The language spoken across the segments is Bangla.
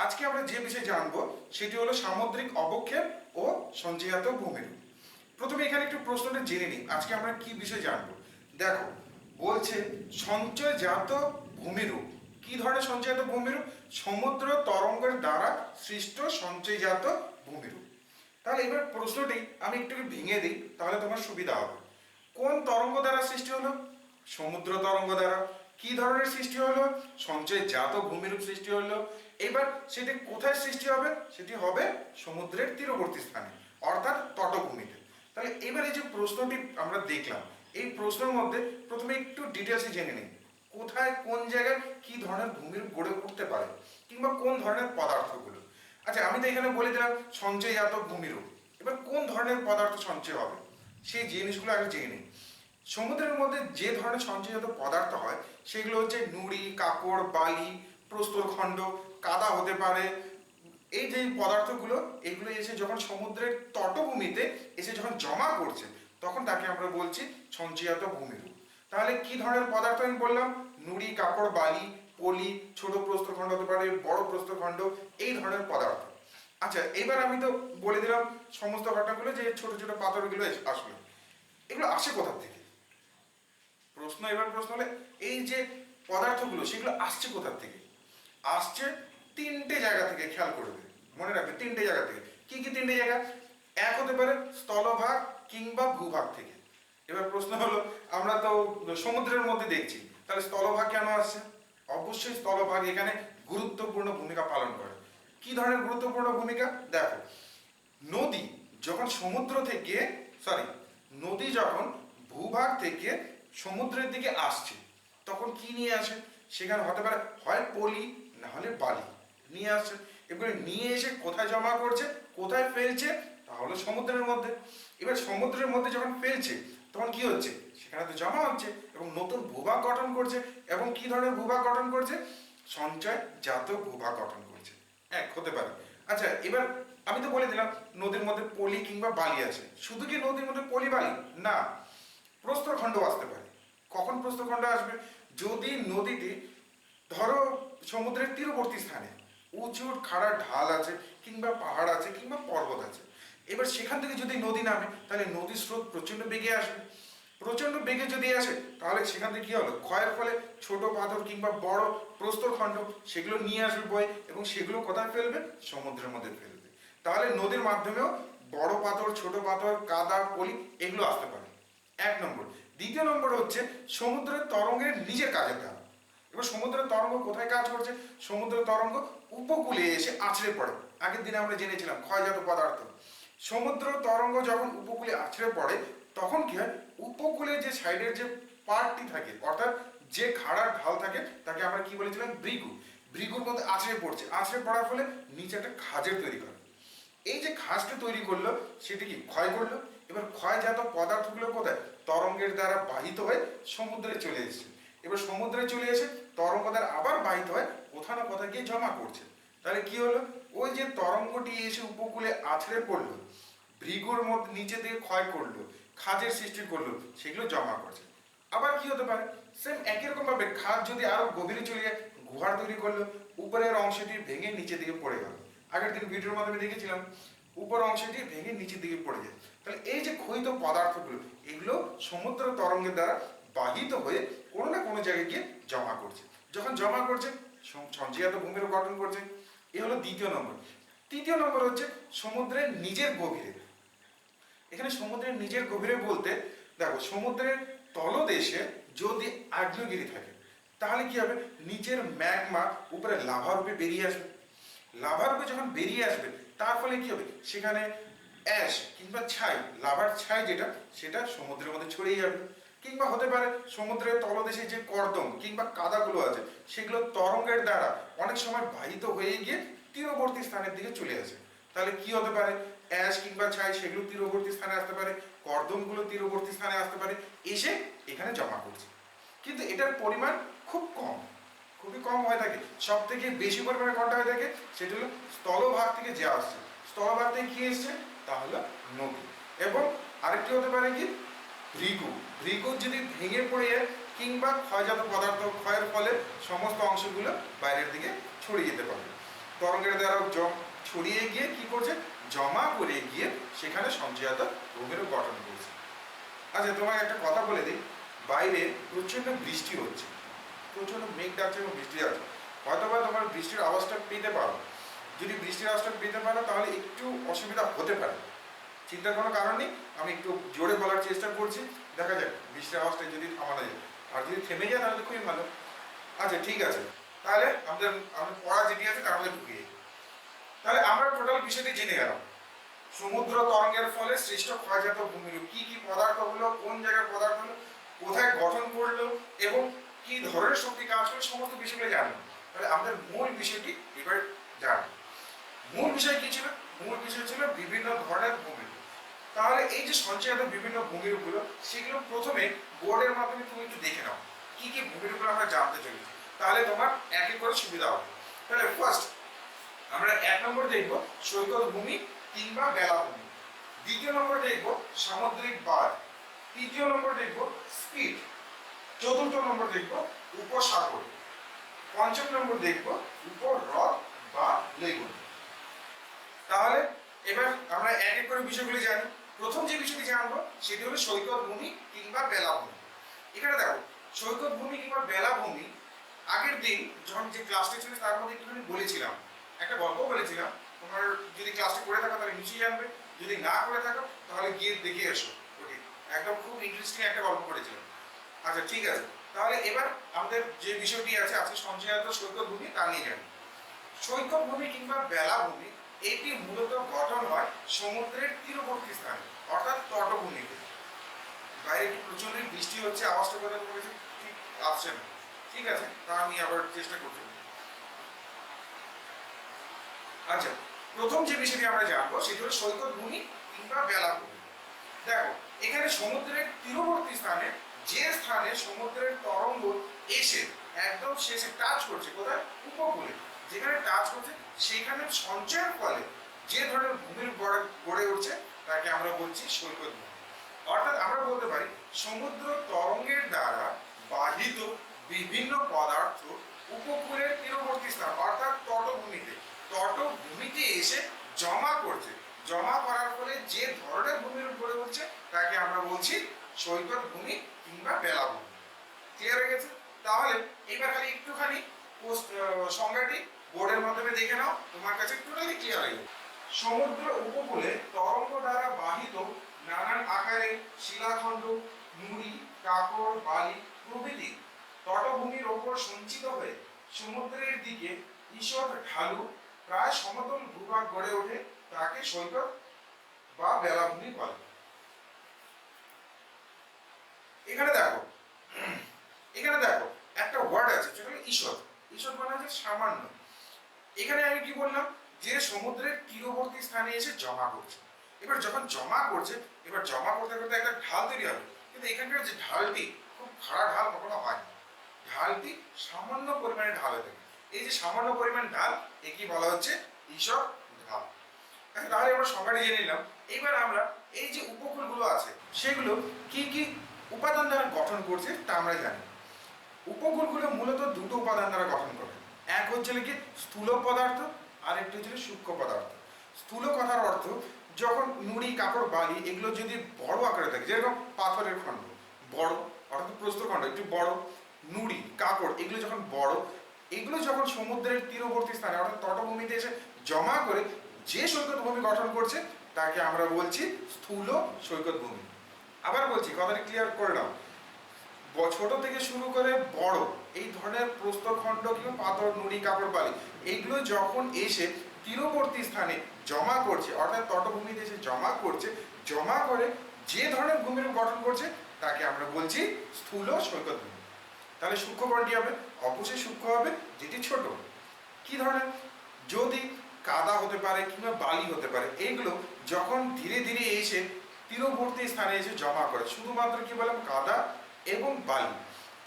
আজকে আমরা যে বিষয়ে জানবো সেটি হলো সামুদ্রিক অবক্ষেপ ও সঞ্চয়জাত ভূমিরূপ। প্রথমে এখানে একটু প্রশ্নটা জেনে নিই, আজকে আমরা কি বিষয় জানবো। দেখো, বলছে সঞ্চয়জাত ভূমিরূপ। কি ধরনের সঞ্চয়জাত ভূমিরূপ? সমুদ্র তরঙ্গের দ্বারা সৃষ্ট সঞ্চয়জাত ভূমিরূপ। তাহলে এবার প্রশ্নটি আমি একটু ভেঙে দিই, তাহলে তোমার সুবিধা হবে। কোন তরঙ্গ দ্বারা সৃষ্টি হলো? সমুদ্র তরঙ্গ দ্বারা। কি ধরনের সৃষ্টি হলো? সঞ্চয়জাত ভূমিরূপ সৃষ্টি হলো। এবার সেটি কোথায় সৃষ্টি হবে? সেটি হবে সমুদ্রের তীরবর্তী স্থানে, অর্থাৎ তটভূমিতে। তাহলে এবার এই যে প্রশ্নটি আমরা দেখলাম, এই প্রশ্নের মধ্যে প্রথমে একটু ডিটেলসে জেনে নিই কোথায় কোন জায়গায় কি ধরনের ভূমিরূপ গড়ে উঠতে পারে, কিংবা কোন ধরনের পদার্থগুলো। আচ্ছা, আমি তো এখানে বলে দিলাম সঞ্চয়জাত ভূমিরূপ। এবার কোন ধরনের পদার্থ সঞ্চয় হবে সেই জিনিসগুলো আগে জেনে নিই। সমুদ্রের মধ্যে যে ধরনের সঞ্চয়জাত পদার্থ হয় সেগুলো হচ্ছে নুড়ি, কাকড়, বালি, প্রস্তরখণ্ড, কাদা হতে পারে। এই যে পদার্থগুলো, এগুলো এসে যখন সমুদ্রের তটভূমিতে এসে যখন জমা করছে, তখন তাকে আমরা বলছি সঞ্চয়জাত ভূমিরূপ। তাহলে কি ধরনের পদার্থ আমি বললাম? নুড়ি, কাকড়, বালি, পলি, ছোট প্রস্তরখণ্ড হতে পারে, বড় প্রস্তরখণ্ড, এই ধরনের পদার্থ। আচ্ছা, এবার আমি তো বলে দিলাম সমস্ত ঘটনাগুলো, যে ছোট ছোট পাথরগুলো আসলে এগুলো আসে কোথা থেকে। প্রশ্ন হলে এই যে পদার্থগুলো সেগুলো আসছে কোথা থেকে? আসছে তিনটে জায়গা থেকে, খেয়াল করবে, মনে রাখবে তিনটে জায়গা থেকে। কি কি তিনটে জায়গা? এক হতে পারে স্থলভাগ কিংবা ভূভাগ থেকে। এবার প্রশ্ন হলো, আমরা তো সমুদ্রের মধ্যে দেখছি, তাহলে স্থলভাগ কেন আসছে? অবশ্যই স্থলভাগ এখানে গুরুত্বপূর্ণ ভূমিকা পালন করে। কি ধরনের গুরুত্বপূর্ণ ভূমিকা? দেখো, নদী যখন সমুদ্র থেকে নদী যখন ভূভাগ থেকে সমুদ্রের দিকে আসছে, তখন কি নিয়ে আসে? সেখানে হতে পারে হয় পলি, না হলে বালি নিয়ে আসছে। এগুলো নিয়ে এসে কোথায় জমা করছে, কোথায় ফেলছে? তাহলে সমুদ্রের মধ্যে। এবার সমুদ্রের মধ্যে যখন ফেলছে, তখন কি হচ্ছে? সেখানে তো জমা হচ্ছে এবং নতুন ভূভাগ গঠন করছে। এবং কি ধরনের ভূভাগ গঠন করছে? সঞ্চয়জাত ভূভাগ গঠন করছে। এক হতে পারে। আচ্ছা, এবার আমি তো বলে দিলাম নদীর মধ্যে পলি কিংবা বালি আছে। শুধু কি নদীর মধ্যে পলি বালি? না, প্রস্তরখণ্ড আসতে পারে। কখন প্রস্তরখণ্ড আসবে? যদি নদীতে ধরো সমুদ্রের তীরবর্তী স্থানে উঁচু খাড়া ঢাল আছে, কিংবা পাহাড় আছে, কিংবা পর্বত আছে। এবার সেখান থেকে যদি নদী নামে, তাহলে নদীর স্রোত প্রচণ্ড বেগে আসবে। প্রচণ্ড বেগে যদি আসে, তাহলে সেখান থেকে কি হলো? ক্ষয়ের ফলে ছোট পাথর কিংবা বড় প্রস্তরখণ্ড সেগুলো নিয়ে আসবে বয়ে, এবং সেগুলো কোথায় ফেলবে? সমুদ্রের মধ্যে ফেলবে। তাহলে নদীর মাধ্যমেও বড় পাথর, ছোট পাথর, কাদা, পলি এগুলো আসতে পারে। এক নম্বর। দ্বিতীয় নম্বর হচ্ছে সমুদ্রের তরঙ্গের নিজের কাজের দ্বারা। এবার সমুদ্রের তরঙ্গ কোথায় কাজ করছে? সমুদ্রের তরঙ্গ উপকূলে এসে আছড়ে পড়ে। আগের দিনে আমরা জেনেছিলাম ক্ষয়জাত পদার্থ। সমুদ্র তরঙ্গ যখন উপকূলে আছড়ে পড়ে, তখন কি হয়? উপকূলে যে সাইডের যে পার্টটি থাকে, অর্থাৎ যে খাড়া ঢাল থাকে, তাকে আমরা কি বলেছিলাম? ভৃগু। ভৃগুর মধ্যে আছড়ে পড়ছে। আছড়ে পড়ার ফলে নিচে একটা খাঁজের তৈরি করে। এই যে খাঁজটা তৈরি করলো, সেটি কি ক্ষয় করলো। এবার ক্ষয়জাত পদার্থগুলো কোথায়? তরঙ্গের দ্বারা বাহিত হয়ে সমুদ্রে চলে এসেছে। এবার সমুদ্রে চলে এসে তরঙ্গ দ্বারা আবার বাহিত হয় কোথাও না কোথাও গিয়ে জমা করছে। তাহলে কি হলো? ওই যে তরঙ্গটি এসে উপকূলে আছড়ে পড়লো, ভৃগুর মধ্যে নিচে দিয়ে ক্ষয় করলো, খাঁজের সৃষ্টি করলো, সেগুলো জমা করছে। আবার কি হতে পারে? সেম একই রকম ভাবে খাঁজ যদি আরো গভীরে চলে যায়, গুহার তৈরি করলো, উপরের অংশটি ভেঙে নিচে দিকে পড়ে গেল। আগের দিন ভিডিওর মাধ্যমে দেখেছিলাম উপর অংশটি ভেঙে নিচের দিকে পড়ে যায়। তাহলে এই যে ক্ষয়িত পদার্থগুলো, এগুলো সমুদ্র তরঙ্গের দ্বারা বাহিত হয়ে কোনো না কোনো জায়গায় গিয়ে জমা করছে। যখন জমা করছে, সঞ্চয়জাত ভূমিরূপ গঠন করছে। এ হলো দ্বিতীয় নম্বর। তৃতীয় নম্বর হচ্ছে সমুদ্রের নিজের গভীরে। এখানে সমুদ্রের নিজের গভীরে বলতে, দেখো, সমুদ্রের তলদেশে যদি আগ্নেয়গিরি থাকে, তাহলে কি হবে? নিচের ম্যাগমা উপরে লাভা রূপে বেরিয়ে আসবে। লাভা রূপে যখন বেরিয়ে আসবে, তার ফলে কি হবে? সেখানে অ্যাশ কিংবা ছাই, লাভার ছাই যেটা, সেটা সমুদ্রের মধ্যে ছড়িয়ে যাবে। কিংবা হতে পারে সমুদ্রের তলদেশে যে কর্দম কিংবা কাদাগুলো আছে, সেগুলো তরঙ্গের দ্বারা অনেক সময় বাহিত হয়ে গিয়ে তীরবর্তী স্থানের দিকে চলে আসে। তাহলে কি হতে পারে? অ্যাশ কিংবা ছাই সেগুলো তীরবর্তী স্থানে আসতে পারে, কর্দমগুলো তীরবর্তী স্থানে আসতে পারে, এসে এখানে জমা করছে। কিন্তু এটার পরিমাণ খুব কম, খুবই কম হয়ে থাকে। সব থেকে বেশি পরিমাণে কোনটা হয়ে থাকে? সেটা হলো স্থলভাগ থেকে যে আসছে। স্থলভাগ থেকে কি এসছে? তাহলে নদী। এবং আরেকটি হতে পারে কি? ভৃগু। ভৃগু যদি ভেঙে পড়ে কিংবা ক্ষয়জাত পদার্থ ক্ষয়ের ফলে সমস্ত অংশগুলো বাইরের দিকে ছড়িয়ে যেতে পারে। তরঙ্গের দ্বারা ছড়িয়ে গিয়ে কি করছে, জমা করে গিয়ে সেখানে সঞ্চয়িত ভূমিরূপ গঠন করছে। আচ্ছা তোমাকে একটা কথা বলে দিই, বাইরে প্রচন্ড বৃষ্টি হচ্ছে, প্রচন্ড মেঘ ডাকছে এবং বৃষ্টি আছে, হয়তোবা তোমার বৃষ্টির আওয়াজটা পেতে পারো। যদি বৃষ্টির আওয়াজটা পেতে পারো তাহলে একটু অসুবিধা হতে পারে, চিন্তার কোনো কারণ নেই, আমি একটু জোরে বলার চেষ্টা করছি, দেখা যাক বৃষ্টির আওয়াজটা যদি থামানো যায়, আর যদি থেমে যায় তাহলে তো খুবই ভালো। আচ্ছা ঠিক আছে, তাহলে আমাদের পড়া যেটি আছে তার মধ্যে ঢুকিয়ে, তাহলে আমরা টোটাল বিষয়টি জেনে গেলাম। সমুদ্র তরঙ্গের ফলে সৃষ্ট ক্ষয়জাত ভূমিরূপ, কি কি পদার্থ হলো, কোন জায়গার পদার্থ হলো, কোথায় গঠন করলো এবং কি ধরনের শক্তি কাজ করে, সমস্ত বিষয়গুলো জানবো। তাহলে আমাদের মূল বিষয়টি এবার জানবো। মূল বিষয় কি ছিল? মূল বিষয় ছিল বিভিন্ন ধরনের ভূমিরূপ। তাহলে এই যে সঞ্চয়িত বিভিন্ন ভূমিরূপগুলো, সেগুলো প্রথমে বোর্ডের মাধ্যমে তুমি একটু দেখে নাও কি কি ভূমিরূপগুলো আমরা জানতে চলেছি, তাহলে তোমার এক এক করে সুবিধা হবে। তাহলে ফার্স্ট আমরা 1 নম্বর দেখব সৈকত ভূমি কিংবা বেলাভূমি, 2য় নম্বর দেখব সামুদ্রিক বাঁধ, 3য় নম্বর দেখব স্পিট, 4র্থ নম্বর দেখব উপসাগর, 5ম নম্বর দেখব উপহ্রদ বা লেগুন। তাহলে এবার আমরা এক এক করে বিষয়গুলি জানি। প্রথম যে বিষয়টি জানবো সেটি হলো সৈকত ভূমি কিংবা বেলাভূমি। এখানে দেখো সৈকত ভূমি কিংবা বেলাভূমি, আগের দিন যখন যে ক্লাসটা ছিল তার মধ্যে একটুখানি বলেছিলাম, একটা গল্প বলেছিলাম, তোমার যদি ক্লাসটা করে থাকো তাহলে নিশ্চয়ই জানবে, যদি না করে থাকো তাহলে গিয়ে দেখে এসো। ওকে, একদম খুব ইন্টারেস্টিং একটা গল্প করেছিলাম। আচ্ছা ঠিক আছে, তাহলে এবার আমাদের যে বিষয়টি আছে আজকে সঞ্চয়িত সৈকত ভূমি তা নিয়ে জানি। সৈকত ভূমি কিংবা বেলাভূমি এটি মূলত গঠন হয় সমুদ্রের তীরবর্তী স্থানে, অর্থাৎ তটভূমিতে। বাইরে একটু প্রচন্ড বৃষ্টি হচ্ছে, আওয়াজটা কোথাও করেছে ঠিক আসছে না, ঠিক আছে, তা আমি আবার চেষ্টা করছি। আচ্ছা, প্রথম যে বিষয়টি আমরা জানবো সেটি হলো সৈকত ভূমি কিংবা বেলাভূমি। দেখো এখানে সমুদ্রের তীরবর্তী স্থানে, যে স্থানে সমুদ্রের তরঙ্গ এসে একদম শেষে টাচ করছে, কোথায়, উপকূলে যেখানে টাচ করছে, সেখানে সঞ্চয়ের ফলে যে ধরনের ভূমির গড়ে উঠছে তাকে আমরা বলছি সৈকত ভূমি। অর্থাৎ আমরা বলতে পারি সমুদ্র তরঙ্গের দ্বারা বাহিত বিভিন্ন পদার্থ উপকূলের তীরবর্তী স্থান অর্থাৎ তটভূমিতে এসে জমা করছে, জমা করার ফলে যে ধরনের ভূমির গড়ে উঠছে তাকে আমরা বলছি সৈকত ভূমি কিংবা বেলাভূমি। ক্লিয়ার হয়ে গেছে? তাহলে এবার খালি একটুখানি সংজ্ঞাটি বোর্ডের মাধ্যমে দেখে নাও, তোমার কাছে টোটালি ক্লিয়ার হয়ে যাবে। সমুদ্র উপকূলে তরঙ্গ দ্বারা বাহিত নানান আকারের শিলাখণ্ড, নুড়ি, কাকর, বালি প্রভৃতি তটভূমির ওপর সঞ্চিত হয়ে সমুদ্রের দিকে ঈষৎ ঢালু প্রায় সমতল ভূভাগ গড়ে ওঠে, তাকে সৈকত বা বেলাভূমি বলে। এখানে দেখো একটা ওয়ার্ড আছে যেটা হলো ঈষৎ। ঈষৎ মানে হচ্ছে সামান্য। এখানে আমি কি বললাম, যে সমুদ্রের তীরবর্তী স্থানে এসে জমা করছে। এবার যখন জমা করছে, এবার জমা করতে করতে একটা ঢাল তৈরি হবে, কিন্তু এখানকার যে ঢালটি খুব খাড়া ঢাল কখনো হয় না, ঢালটি সামান্য পরিমাণে ঢাল হয়ে থাকে। এই যে সামান্য পরিমাণ ঢাল, একে বলা হচ্ছে ঈষৎ ঢাল। আচ্ছা তাহলে আমরা সংজ্ঞাটি জেনে নিলাম। এইবার আমরা এই যে উপকূলগুলো আছে সেগুলো কি কি উপাদান দ্বারা গঠন করছে তা আমরা জানি। উপকূলগুলো মূলত দুটো উপাদান দ্বারা গঠন করে, এক হচ্ছে কি স্থূল পদার্থ, আর একটি হচ্ছে সূক্ষ্ম পদার্থ। স্থূল কথার অর্থ যখন নুড়ি, কাকর, বালি এগুলো যদি বড় আকারে থাকে, যেরকম পাথরের খণ্ড বড় অর্থাৎ প্রস্তরখণ্ড একটু বড়, নুড়ি, কাকর এগুলো যখন বড়, এগুলো যখন সমুদ্রের তীরবর্তী স্থানে অর্থাৎ তটভূমিতে এসে জমা করে যে সৈকত ভূমি গঠন করছে তাকে আমরা বলছি স্থূল সৈকত ভূমি। আবার বলছি, কথাটি ক্লিয়ার করে নাও, ছোট থেকে শুরু করে বড় এই ধরনের প্রস্তরখণ্ড কিংবা পাথর, নুড়ি, কাকর, বালি এগুলো যখন এসে তীরবর্তী স্থানে জমা করছে অর্থাৎ তটভূমিতে এসে জমা করছে, জমা করে যে ধরনের ভূমিরূপ গঠন করছে তাকে আমরা বলছি স্থূল সৈকত ভূমি। তাহলে সূক্ষ্ম কোনটি হবে? অবশ্যই সূক্ষ্ম হবে, যেটি ছোট। কি ধরনের? যদি কাদা হতে পারে কিংবা বালি হতে পারে, এগুলো যখন ধীরে ধীরে এসে তীরবর্তী স্থানে এসে জমা করে, শুধুমাত্র কি বললাম কাদা এবং বালি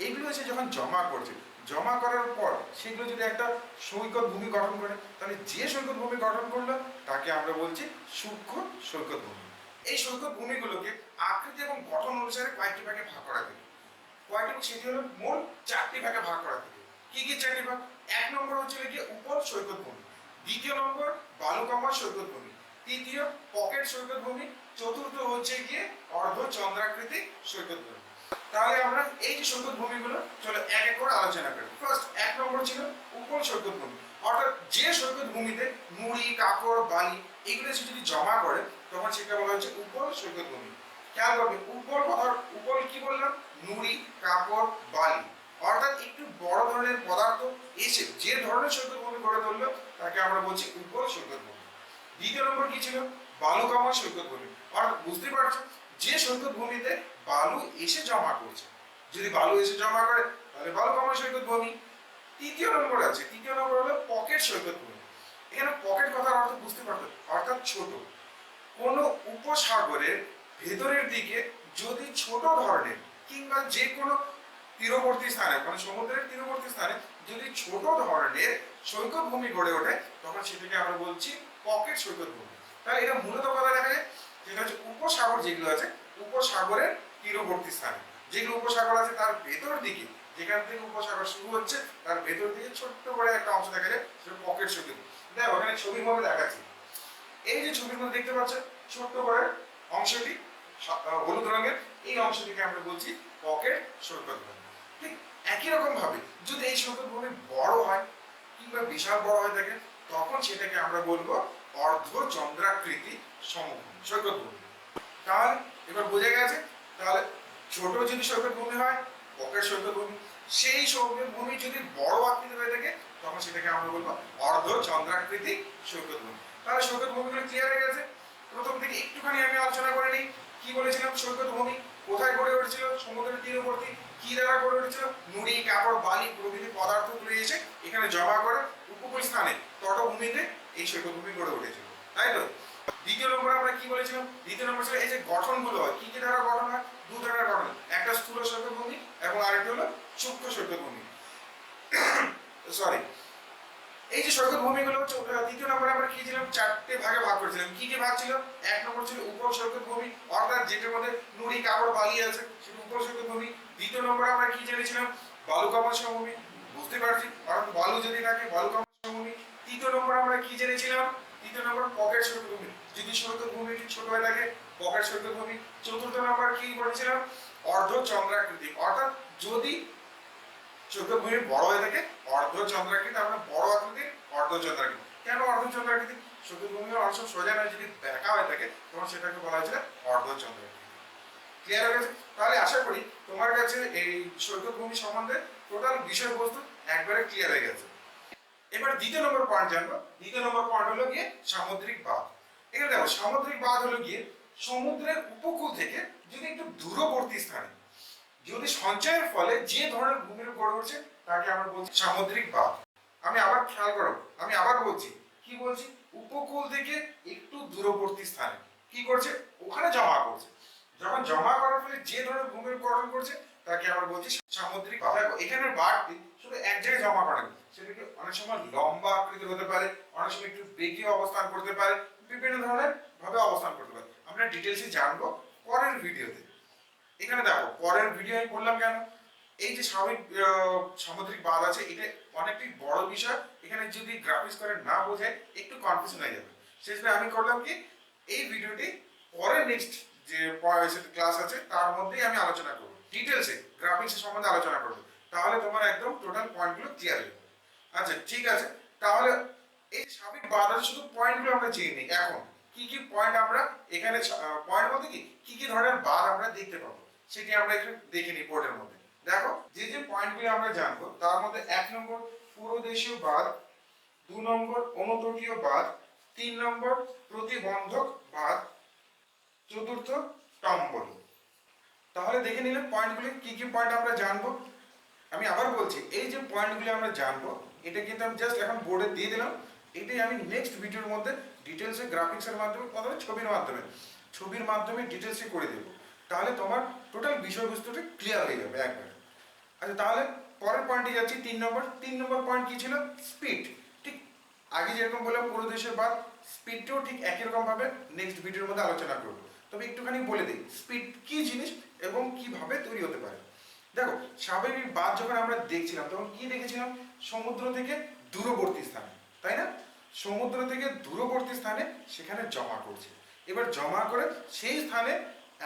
এগুলো এসে যখন জমা করছে, জমা করার পর সেগুলো যদি একটা সৈকত ভূমি গঠন করে, তাহলে যে সৈকত ভূমি গঠন করলো তাকে আমরা বলছি সূক্ষ্ম সৈকত ভূমি। এই সৈকত ভূমিগুলোকে আকৃতি এবং গঠন অনুসারে কয়েকটি ভাগে ভাগ করা থাকে। কয়েকটি? সেটি হলো মোট 4টি ভাগে ভাগ করা থাকে। কি কি 4টি ভাগ? 1 নম্বর হচ্ছে কি উপল সৈকত ভূমি, দ্বিতীয় নম্বর বালুকাময় সৈকতভূমি, তৃতীয় পকেট সৈকতভূমি, চতুর্থ হচ্ছে গিয়ে অর্ধচন্দ্রাকৃতি সৈকতভূমি। তাহলে আমরা এই যে সৈকতভূমিগুলো চলো এক এক করে আলোচনা করি। ফার্স্ট এক নম্বর ছিল উপল সৈকতভূমি, অর্থাৎ যে সৈকতভূমিতে নুড়ি কাকড় বালি এগুলো এসে যদি জমা করে তখন সেটা বলা হচ্ছে উপল সৈকতভূমি। খেয়াল করবে উপল কথার উপল কি বললাম, নুড়ি কাকড় বালি, অর্থাৎ একটু বড় ধরনের পদার্থ এসে যে ধরনের সৈকতভূমি গড়ে তুললো তাকে আমরা বলছি উপল সৈকতভূমি। দ্বিতীয় নম্বর কি ছিল, বালুকাময় সৈকতভূমি, অর্থাৎ বুঝতে পারছো যে সৈকতভূমিতে বালু এসে জমা করছে, যদি বালু এসে জমা করে তাহলে বালুকাময় সৈকতভূমি। তৃতীয় নম্বর আছে, তৃতীয় নম্বর হলো পকেট সৈকতভূমি। এখানে পকেট কথার অর্থ বুঝতে পারছো, অর্থাৎ ছোট কোনো উপসাগরের ভেতরের দিকে যদি ছোট ধরনের কিংবা যে কোনো তীরবর্তী স্থানে মানে সমুদ্রের তীরবর্তী স্থানে যদি ছোট ধরনের সৈকতভূমি গড়ে ওঠে তখন সেটাকে আমরা বলছি পকেট সৈকতভূমি। তাহলে এটা মূলত কথা দেখা যায় যেটা হচ্ছে উপসাগর যেগুলো আছে উপসাগরের তীরবর্তী স্থানে, যেগুলো উপসাগর আছে তার ভেতর দিকে, যেখান থেকে উপসাগর শুরু হচ্ছে তার ভেতর দিকে ছোট্ট করে একটা অংশ দেখা যায় সেটা পকেট সৈকতভূমি। দেখো ওখানে ছবির মধ্যে দেখাচ্ছি, এই যে ছবির মধ্যে দেখতে পাচ্ছ ছোট্ট করে অংশটি হলুদ রঙের, এই অংশটিকে আমরা বলছি পকেট সৈকতভূমি। ঠিক একই রকম ভাবে যদি এই সৈকতভূমি বড় হয় কিংবা বিশাল বড় হয়ে থাকে তখন সেটাকে আমরা বলবো অর্ধচন্দ্রাকৃতি সমভূমি সৈকতভূমি। তাহলে এবার বোঝা গেছে, তাহলে ছোট যদি সৈকতভূমি হয় পকেট সৈকতভূমি, সেই সৈকতভূমি যদি বড় আকৃতি হয়ে থাকে তখন সেটাকে আমরা বলবো অর্ধচন্দ্রাকৃতি সৈকতভূমি। তাহলে সৈকতভূমিগুলো ক্লিয়ার হয়ে গেছে। প্রথম থেকে একটুখানি আমি আলোচনা করে নিই, কি বলেছিলাম সৈকতভূমি কোথায় গড়ে উঠেছিল, সমুদ্রের তীরবর্তী, কি দ্বারা গড়ে উঠেছিল, নুড়ি কাপড় বালি প্রভৃতি পদার্থগুলো এসে এখানে জমা করে উপকূল স্থানে তটভূমিতে এই সৈকতভূমি গড়ে উঠেছিল, তাই তো। দ্বিতীয় নম্বর আমরা কি বলেছিলাম, দ্বিতীয় নম্বর ছিল এই যে গঠনগুলো হয়, কি কি দ্বারা গঠন হয়, দু ধরনের গঠন, একটা স্থূল সৈকতভূমি এবং আরেকটি হলো সূক্ষ্ম সৈকতভূমি। সরি, এই যে সৈকতভূমিগুলো দ্বিতীয় নম্বরে আমরা কি ছিলাম চারটে ভাগে ভাগ করেছিলাম। কি কি ভাগ ছিল, এক নম্বর ছিল উপল সৈকতভূমি, অর্থাৎ যেটার মধ্যে নুড়ি কাপড় বালি আছে সেটা উপল সৈকতভূমি। দ্বিতীয় নম্বরে আমরা কি জেনেছিলাম বালুকাময় সমভূমি, বুঝতে পারছি কারণ বালু যদি থাকে বালুকাময় সমভূমি। তৃতীয় নম্বর আমরা কি জেনেছিলাম, তৃতীয় নম্বর পকেট সৈকতভূমি, যদি সৈকতভূমিটি ছোট হয়ে থাকে পকেট সৈকতভূমি। চতুর্থ নম্বর কি বলেছিলাম অর্ধচন্দ্রাকৃতি, অর্থাৎ যদি সৈকতভূমি বড় হয়ে থাকে অর্ধচন্দ্রাকৃতি, আমরা বড় আকৃতির অর্ধচন্দ্রাকৃতি। কেন অর্ধচন্দ্রাকৃতি, সৈকতভূমি অংশ সোজা নয় যদি বেঁকা হয়ে থাকে তখন সেটাকে বলা হয়েছিল অর্ধচন্দ্রাকৃতি। ক্লিয়ার হয়ে গেছে? তাহলে আশা করি তোমার কাছে এই সৈকতভূমি সম্বন্ধে টোটাল বিষয়বস্তু একবারে ক্লিয়ার হয়ে গেছে। এবার দ্বিতীয় নম্বর পয়েন্ট জানবো। দ্বিতীয় নম্বর পয়েন্ট হলো গিয়ে সামুদ্রিক বাঁধ। এখানে দেখো সামুদ্রিক বাঁধ হলো গিয়ে সমুদ্রের উপকূল থেকে যদি একটু দূরবর্তী স্থানে যদি সঞ্চয়ের ফলে যে ধরনের ভূমির গড়ে উঠছে তাকে আমরা বলছি সামুদ্রিক বাঁধ। আমি আবার খেয়াল করো, আমি আবার বলছি, কি বলছি, উপকূল থেকে একটু দূরবর্তী স্থানে কি করছে ওখানে জমা করছে, যখন জমা করার ফলে যে ধরনের ভূমির গঠন করছে তাকে আমরা বলছি সামুদ্রিক বাঁধ। দেখো এখানে বাঁধটি শুধু এক জায়গায় জমা করে না, সেটাকে অনেক সময় লম্বা আকৃতির হতে পারে, অনেক সময় একটু বেঁকে অবস্থান করতে পারে, বিভিন্ন ধরনের ভাবে অবস্থান করতে পারে। আমরা ডিটেলসে জানবো পরের ভিডিওতে। এখানে দেখো পরের ভিডিও আমি বললাম কেন, এই যে সামুদ্রিক বাঁধ আছে এটা অনেকটাই বড় বিষয়, এখানে যদি গ্রাফিক্স করে না বোঝায় একটু কনফিউশন হয়ে যাবে। সেজন্য আমি করলাম কি এই ভিডিওটি পরের নেক্সট যে ক্লাস আছে তার মধ্যেই আমি আলোচনা করব, ডিটেলসে গ্রাফিক্স সম্বন্ধে আলোচনা করব, তাহলে তোমার একদম টোটাল পয়েন্টগুলো ক্লিয়ার হয়ে যাবে। আচ্ছা ঠিক আছে, তাহলে এই সাময়িক বাঁধ আছে শুধু পয়েন্টগুলো আমরা জেনে নিই। এখন কি কি পয়েন্ট আমরা এখানে পয়েন্ট বলতে কি কি ধরনের বাঁধ আমরা দেখতে পাবো সেটি আমরা একটু দেখে নিই বোর্ডের মধ্যে। দেখো যে যে পয়েন্টগুলো আমরা জানবো তার মধ্যে এক নম্বর পুরোদেশীয় বাঁধ, দু নম্বর অনুতটীয় বাঁধ, তিন নম্বর প্রতিবন্ধক বাঁধ, চতুর্থ টম্বল। তাহলে দেখে নিলাম পয়েন্টগুলি কি কি পয়েন্ট আমরা জানবো। আমি আবার বলছি এই যে পয়েন্টগুলি আমরা জানবো এটা কিন্তু আমি জাস্ট এখন বোর্ডে দিয়ে দিলাম, এটাই আমি নেক্সট ভিডিওর মধ্যে ডিটেলসে গ্রাফিক্সের মাধ্যমে অথবা ছবির মাধ্যমে ডিটেলসে করে দেবো, তাহলে তোমার টোটাল বিষয়বস্তুটা ক্লিয়ার হয়ে যাবে একবার। আচ্ছা তাহলে পরের পয়েন্টে যাচ্ছি, তিন নম্বর পয়েন্ট কি ছিল, স্পিড। ঠিক আগে যেরকম বললাম পুরোদেশের বাদ, স্পিডটাও ঠিক একই রকম ভাবে নেক্সট ভিডিওর মধ্যে আলোচনা করবো। তবে একটুখানি বলে দিই স্পিড কি জিনিস এবং কিভাবে তৈরি হতে পারে। দেখো স্বাভাবিক বাঁধ যখন আমরা দেখছিলাম তখন কি দেখেছিলাম, সমুদ্র থেকে দূরবর্তী স্থানে, তাই না, সমুদ্র থেকে দূরবর্তী স্থানে সেখানে জমা করছে। এবার জমা করে সেই স্থানে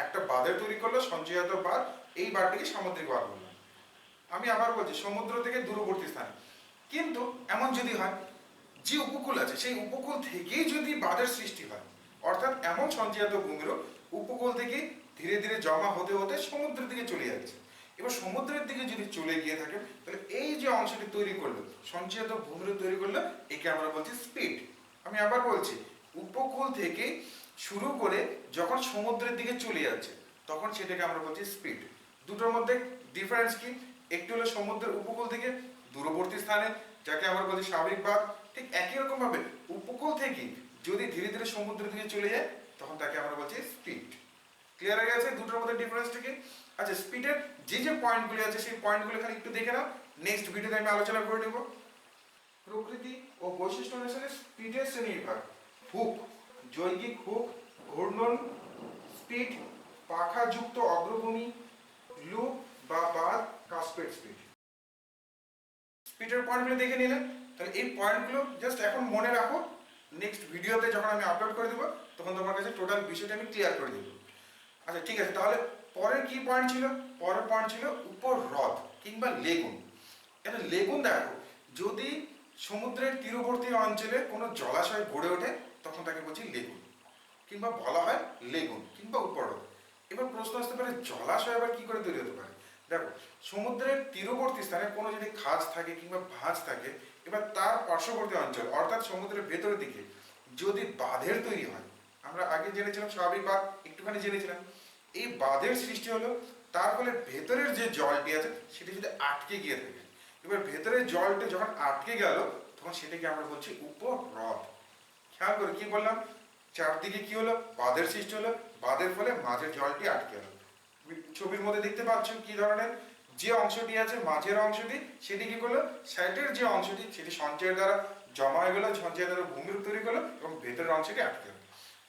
একটা বাঁধের তৈরি করলো, সঞ্চয়জাত বাঁধ। এই বাঁধটিকে সামুদ্রিক বাঁধ বললাম। আমি আবার বলছি, সমুদ্র থেকে দূরবর্তী স্থানে। কিন্তু এমন যদি হয় যে উপকূল আছে সেই উপকূল থেকেই যদি বাঁধের সৃষ্টি হয়, অর্থাৎ এমন সঞ্চয়জাত ভূমিরূপ উপকূল থেকে ধীরে ধীরে জমা হতে হতে সমুদ্রের দিকে চলে যাচ্ছে। এবার সমুদ্রের দিকে যদি চলে গিয়ে থাকে, তাহলে এই যে অংশটি তৈরি করলো, সঞ্চয়জাত ভূমিরূপ তৈরি করলো, একে আমরা বলছি স্পিড। আমি আবার বলছি, উপকূল থেকে শুরু করে যখন সমুদ্রের দিকে চলে যাচ্ছে তখন সেটাকে আমরা বলছি স্পিড। দুটোর মধ্যে ডিফারেন্স কি? একটি হলো সমুদ্রের উপকূল থেকে দূরবর্তী স্থানে, যাকে আমরা বলছি স্বাভাবিক বাঁধ। ঠিক একই রকম ভাবে উপকূল থেকে যদি ধীরে ধীরে সমুদ্রের দিকে চলে যায় তখন তাকে আমরা বলছি স্পিড। ক্লিয়ার হয়ে গেছে দুটোর মধ্যে ডিফারেন্সটা কি? আচ্ছা, স্পিডের যে যে পয়েন্টগুলি আছে সেই পয়েন্টগুলো খালি একটু দেখে নাও, নেক্সট ভিডিওতে আমি আলোচনা করে নেব। প্রকৃতি ও বৈশিষ্ট্য অনুসারে স্পিডের শ্রেণীবিভাগ: হুক, জৈগিক হুক, ঘূর্ণন, স্পিড, পাখাযুক্ত অগ্রভূমি, লুপ বা বাঁধ, কাস্কেড স্পিড। স্পিডের পয়েন্টগুলো দেখে নিলেন। তাহলে এই পয়েন্টগুলো জাস্ট এখন মনে রাখো, নেক্সট ভিডিওতে যখন আমি আপলোড করে দেবো তখন তোমার কাছে টোটাল বিষয়টা আমি ক্লিয়ার করে দেবো। আচ্ছা ঠিক আছে, তাহলে পরের কি পয়েন্ট ছিল? পরের পয়েন্ট ছিল উপহ্রদ কিংবা লেগুন। এটা লেগুন দেখো, যদি সমুদ্রের তীরবর্তী অঞ্চলে কোনো জলাশয় গড়ে ওঠে তখন তাকে বলছি লেগুন, কিংবা বলা হয় লেগুন কিংবা উপহ্রদ। এবার প্রশ্ন আসতে পারে, জলাশয় আবার কি করে তৈরি হতে পারে? দেখো, সমুদ্রের তীরবর্তী স্থানে কোনো যদি খাঁজ থাকে কিংবা ভাঁজ থাকে, এবার তার পার্শ্ববর্তী অঞ্চল অর্থাৎ সমুদ্রের ভেতরের দিকে যদি বাঁধের তৈরি হয়, আমরা আগে জেনেছিলাম স্বাভাবিক বাঁধ, একটুখানি জেনেছিলাম, এই বাঁধের সৃষ্টি হলো, তার ফলে ভেতরের যে জলটি আছে সেটি যদি আটকে গিয়ে থাকে, এবার ভেতরের জলটি যখন আটকে গেল তখন সেটাকে আমরা বলছি উপহ্রদ। খেয়াল করে কি বললাম, চারদিকে কি হলো? বাঁধের সৃষ্টি হলো, বাঁধের ফলে মাঝের জলটি আটকে গেল। ছবির মধ্যে দেখতে পাচ্ছ কি ধরনের, যে অংশটি আছে মাঝের অংশটি, সেটি কি করলো? সাইডের যে অংশটি সেটি সঞ্চয়ের দ্বারা জমা হয়ে গেলো, সঞ্চয়ের দ্বারা ভূমিরূপ তৈরি করলো এবং ভেতরের অংশটি আটকে গেল।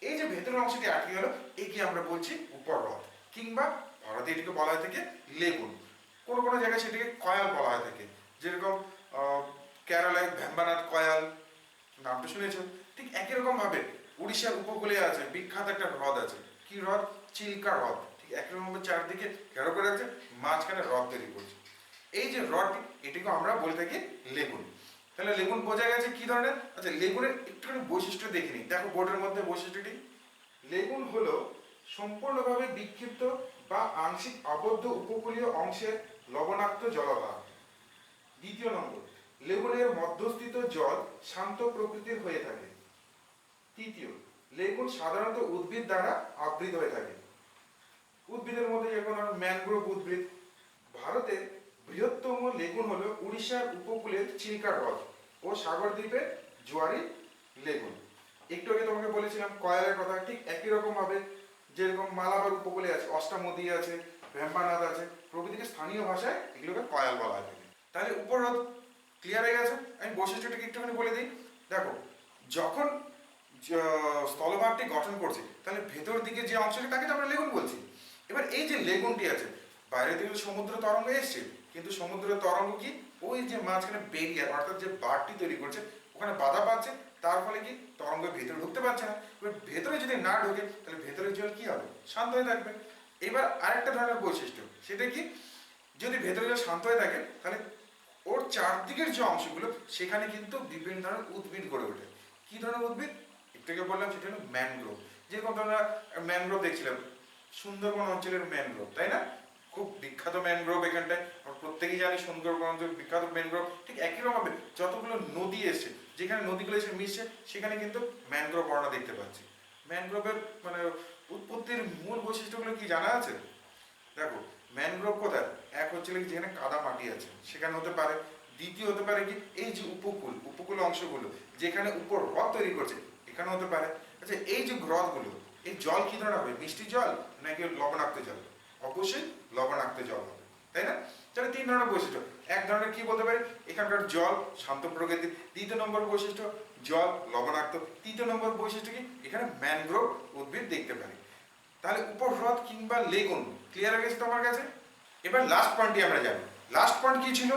এই যে ভেতরের অংশটি আটকে গেল, একে আমরা বলছি উপহ্রদ, কিংবা ভারতে এটিকে বলা হয় থাকে লেগুন। কোনো কোনো জায়গায় সেটিকে কয়াল বলা হয় থাকে, যেরকম কেরালায় ভেম্বানাথ কয়াল, নামটা শুনেছ? ঠিক একই রকম ভাবে উড়িষ্যার উপকূলে আছে বিখ্যাত একটা হ্রদ আছে, কি হ্রদ? চিল্কা হ্রদ। ঠিক একই রকম চারদিকে ঘেরো করে আছে, মাঝখানে হ্রদ তৈরি করছে। এই যে হ্রদটি, এটিকে আমরা বলে থাকি লেগুন। তাহলে লেগুন বোঝা গেছে কি ধরনের। আচ্ছা, লেগুনের একটুখানি বৈশিষ্ট্য দেখে নিই। দেখো বোর্ডের মধ্যে বৈশিষ্ট্যটি, লেগুন হলো সম্পূর্ণভাবে বিক্ষিপ্ত বা আংশিক আবদ্ধ উপকূলীয় অংশের লবণাক্ত জলভাগ। দ্বিতীয় নম্বর, লেগুনের মধ্যস্থিত জল শান্ত প্রকৃতির হয়ে থাকে। তৃতীয়, লেগুন সাধারণত উদ্ভিদ দ্বারা আবৃত হয়ে থাকে। উদ্ভিদের মধ্যে যেমন ম্যানগ্রোভ উদ্ভিদ। ভারতের বৃহত্তম লেগুন হলো উড়িষ্যার উপকূলের চিল্কা হ্রদ ও সাগর দ্বীপের জোয়ারি লেগুন। একটু আগে তোমাকে বলেছিলাম কয়ালের কথা, ঠিক একই রকম ভাবে যেরকম মালাবার উপকূলে আছে অষ্টামদি আছে, ভেম্বানাথ আছে প্রভৃতিকে স্থানীয় ভাষায় এগুলোকে কয়াল বলা হয়। তাহলে উপহ্রদ ক্লিয়ার হয়ে গেছে। আমি বৈশিষ্ট্যটাকে একটুখানি বলে দিই। দেখো, যখন স্থলভাগটি গঠন করছে তাহলে ভেতর দিকে যে অংশটি তাকে তো আমরা লেগুন বলছি। এবার এই যে লেগুনটি আছে, বাইরে থেকে সমুদ্র তরঙ্গ এসছে, কিন্তু সমুদ্রের তরঙ্গ কি ওই যে মাঝখানে বেরিয়ার অর্থাৎ যে বাঁধটি তৈরি করছে ওখানে বাধা পাচ্ছে, তার ফলে কি তরঙ্গ ভেতরে ঢুকতে পারছে না। এবার ভেতরে যদি না ঢোকে তাহলে ভেতরের জল কি হবে? শান্ত হয়ে থাকবে। এবার আরেকটা ধরনের বৈশিষ্ট্য, সেটা কি? যদি ভেতরে জল শান্ত হয়ে থাকে তাহলে ওর চারদিকের যে অংশগুলো সেখানে কিন্তু বিভিন্ন ধরনের উদ্ভিদ গড়ে ওঠে। কি ধরনের উদ্ভিদ? একটু আগে বললাম সেটা হলো ম্যানগ্রোভ। যেরকম তোমরা ম্যানগ্রোভ দেখছিলাম, সুন্দরবন অঞ্চলের ম্যানগ্রোভ, তাই না? খুব বিখ্যাত ম্যানগ্রোভ এখানটায়, আমরা প্রত্যেকেই জানি সুন্দরবন অঞ্চল বিখ্যাত ম্যানগ্রোভ। ঠিক একই রকমভাবে যতগুলো নদী এসছে, যেখানে নদীগুলো এসে মিশছে সেখানে কিন্তু ম্যানগ্রোভ বর্ণা দেখতে পাচ্ছি। ম্যানগ্রোভের মানে উৎপত্তির মূল বৈশিষ্ট্যগুলো কি জানা আছে? দেখো, ম্যানগ্রোভ কোথায়? এক হচ্ছে কি যেখানে কাদা মাটি আছে সেখানে হতে পারে। দ্বিতীয় হতে পারে কি এই যে উপকূল অংশগুলো যেখানে উপর হ্রদ তৈরি করছে এখানে হতে পারে। আচ্ছা, এই যে হ্রদগুলো, এই জল কি ধরনের হবে? মিষ্টি জল নাকি লবণাক্ত জল? অবশ্যই লবণাক্ত জল হবে, তাই না? তাহলে তিন ধরনের বৈশিষ্ট্য। এক ধরনের কি বলতে পারি, এখানকার জল শান্ত প্রকৃতির। দ্বিতীয় নম্বর বৈশিষ্ট্য জল লবণাক্ত। তৃতীয় নম্বর বৈশিষ্ট্য কি এখানে ম্যানগ্রোভ উদ্ভিদ দেখতে পারি। তাহলে উপহ্রদ কিংবা লেগুন ক্লিয়ার হয়ে গেছে তোমার কাছে। এবার লাস্ট পয়েন্টটি আমরা জানি। লাস্ট পয়েন্ট কি ছিল?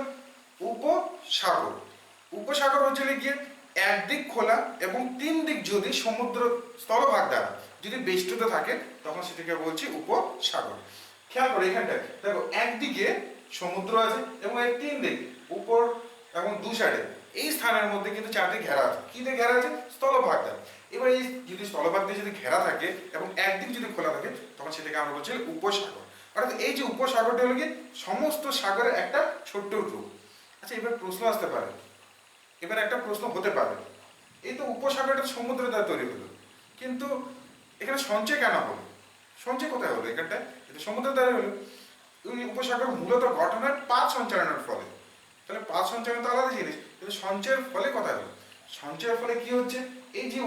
উপসাগর। উপসাগর হচ্ছে গিয়ে একদিক খোলা এবং তিন দিক যদি সমুদ্র স্থলভাগ দ্বারা যদি বেষ্টিত থাকে তখন সেটাকে বলছি উপসাগর। খেয়াল করো এখানটায় দেখো একদিকে সমুদ্র আছে এবং এর তিন দিক উপর এবং দু সাইডে এই স্থানের মধ্যে কিন্তু চারদিক ঘেরা আছে। কি দিয়ে ঘেরা আছে? স্থলভাগ দ্বারা। এবার এই যদি স্থলভাগ দিয়ে যদি ঘেরা থাকে এবং একদিক যদি খোলা থাকে তখন সেটাকে আমরা বলছি উপসাগর। অর্থাৎ এই যে উপসাগরটা হলো কি সমস্ত সাগরের একটা ছোট্ট রূপ। আচ্ছা এবার প্রশ্ন আসতে পারে, এবার একটা প্রশ্ন হতে পারে, এই তো উপসাগরটা সমুদ্র দ্বারা তৈরি হলো, কিন্তু এখানে সঞ্চয় কেন হলো? সঞ্চয় কোথায় হলো? এখানটায় এটা সমুদ্র দ্বারা হলো। ওই উপসাগর মূলত গঠন হয় পাত সঞ্চালনের ফলে। তাহলে পাত সঞ্চালন তো আলাদা জিনিস, কিন্তু সঞ্চয়ের ফলে কোথায় হলো? সঞ্চয়ের ফলে কি হচ্ছে? এই যে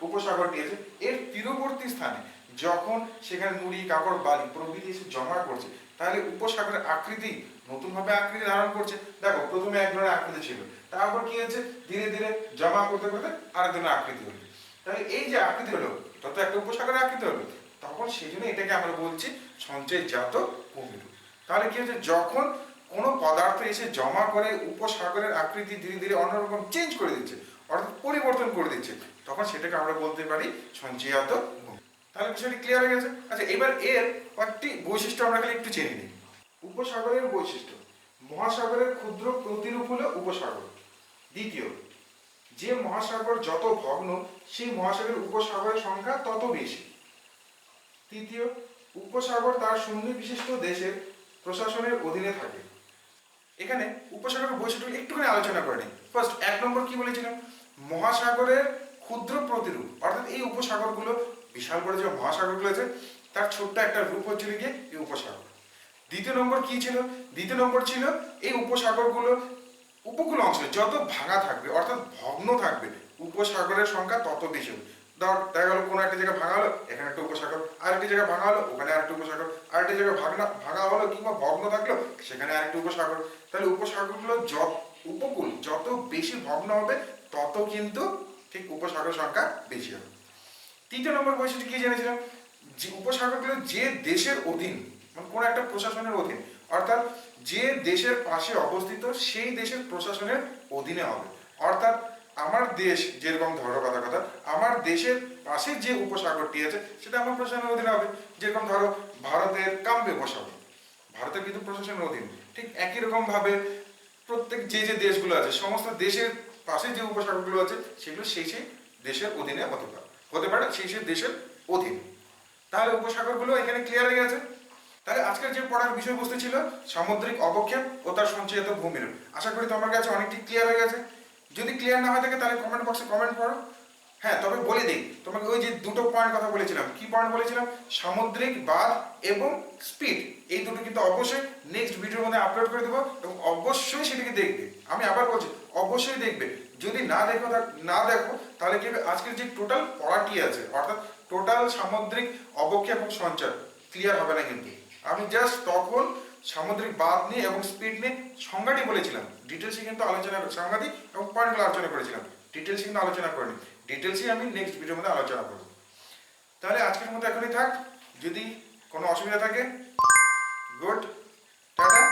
উপসাগরটি আছে এর তীরবর্তী স্থানে যখন সেখানে নুড়ি কাপড় বালি প্রভৃতি এসে জমা করছে তাহলে উপসাগরের আকৃতি নতুনভাবে আকৃতি ধারণ করছে। দেখো প্রথমে এক ধরনের আকৃতি ছিল, তারপর কি হচ্ছে ধীরে ধীরে জমা করতে করতে আরেক ধরনের আকৃতি হলো। তাহলে এই যে আকৃতি হলো তত একটা উপসাগরের আকৃতি হলো, তখন সেই জন্য এটাকে আমরা বলছি সঞ্চয়জাত কুমির। তাহলে কি হচ্ছে যখন কোনো পদার্থ এসে জমা করে উপসাগরের আকৃতি ধীরে ধীরে অন্যরকম চেঞ্জ করে দিচ্ছে অর্থাৎ পরিবর্তন করে দিচ্ছে তখন সেটাকে আমরা বলতে পারি সঞ্চয়জাত ভূমি। তাহলে বিষয়টি ক্লিয়ার হয়ে গেছে। আচ্ছা এবার এর কয়েকটি বৈশিষ্ট্য আমরা খালি একটু জেনে নিই। উপসাগরের বৈশিষ্ট্য: মহাসাগরের ক্ষুদ্র প্রতিরূপ হলো উপসাগর। দ্বিতীয়, যে মহাসাগর যত ভগ্ন সেই মহাসাগরের উপসাগরের সংখ্যা তত বেশি। তৃতীয়, উপসাগর তার সুন্নিবিশিষ্ট দেশের প্রশাসনের অধীনে থাকে। এখানে উপসাগরের বৈশিষ্ট্য একটুখানি আলোচনা করে নিই। ফার্স্ট এক নম্বর কি বলেছিলাম? মহাসাগরের ক্ষুদ্র প্রতিরূপ, অর্থাৎ এই উপসাগরগুলো বিশাল বড় যে মহাসাগরগুলো আছে তার ছোট্ট একটা রূপ হচ্ছিল গিয়ে এই উপসাগর। দ্বিতীয় নম্বর কি ছিল? দ্বিতীয় নম্বর ছিল এই উপসাগরগুলো উপকূল অঞ্চলে যত ভাঙা থাকবে অর্থাৎ ভগ্ন থাকবে উপসাগরের সংখ্যা তত বেশি হবে। ধর দেখা গেল কোনো একটা জায়গায় ভাঙা হলো এখানে একটা উপসাগর, আরেকটি জায়গায় ভাঙা হলো ওখানে আরেকটা উপসাগর, আরেকটি জায়গায় ভাঙা হলো কিংবা ভগ্ন থাকলো সেখানে আরেকটা উপসাগর। তাহলে উপসাগরগুলো উপকূল যত বেশি ভগ্ন হবে তত কিন্তু ঠিক উপসাগর সংখ্যা বেশি হবে। তৃতীয় নম্বর বৈশিষ্ট্য কি জেনেছিলাম? যে উপসাগরগুলো যে দেশের অধীন মানে কোনো একটা প্রশাসনের অধীন, অর্থাৎ যে দেশের পাশে অবস্থিত সেই দেশের প্রশাসনের অধীনে হবে। অর্থাৎ আমার দেশ যেরকম ধরো কথা আমার দেশের পাশে যে উপসাগরটি আছে সেটা আমার প্রশাসনের অধীনে হবে। যেরকম ধরো ভারতের কাম্বে উপসাগর ভারতের কিন্তু প্রশাসনের অধীন, ঠিক একই রকম ভাবে প্রত্যেক যে যে দেশগুলো আছে সমস্ত দেশের পাশে যে উপসাগরগুলো আছে সেগুলো সেই সেই দেশের অধীনে হতে পারে সেই সেই দেশের অধীন। তাহলে উপসাগরগুলো এখানে ক্লিয়ার হয়ে গেছে। তাহলে আজকের যে পড়ার বিষয়বস্তু ছিল সামুদ্রিক অবক্ষেপ ও তার সঞ্চয়িত ভূমির, আশা করি তোমার কাছে অনেকটি ক্লিয়ার হয়ে গেছে। যদি ক্লিয়ার না হয়ে থাকে তাহলে কমেন্ট বক্সে কমেন্ট করো। হ্যাঁ তবে বলে দিই তোমাকে ওই যে দুটো পয়েন্ট কথা বলেছিলাম, কি পয়েন্ট বলেছিলাম? সামুদ্রিক বাঁধ এবং স্পিড, এই দুটো কিন্তু অবশ্যই নেক্সট ভিডিওর মধ্যে আপলোড করে দেবো এবং অবশ্যই সেটাকে দেখবে। আমি আবার বলছি অবশ্যই দেখবে। যদি না দেখো তাহলে কি হবে আজকের যে টোটাল পড়াটি আছে অর্থাৎ টোটাল সামুদ্রিক অবক্ষেপ এবং সঞ্চয় ক্লিয়ার হবে না। কিন্তু আমি জাস্ট তখন সামুদ্রিক বাঁধ নিয়ে এবং স্পিড নিয়ে সংজ্ঞাটি বলেছিলাম, ডিটেলসে কিন্তু সংজ্ঞাটি এবং পয়েন্টগুলো আলোচনা করেছিলাম, ডিটেলসে কিন্তু আলোচনা করিনি। ডিটেলসে আমি নেক্সট ভিডিওর মধ্যে আলোচনা করব। তাহলে আজকের মতো এখনই থাক, যদি কোনো অসুবিধা থাকে গুড টাটা।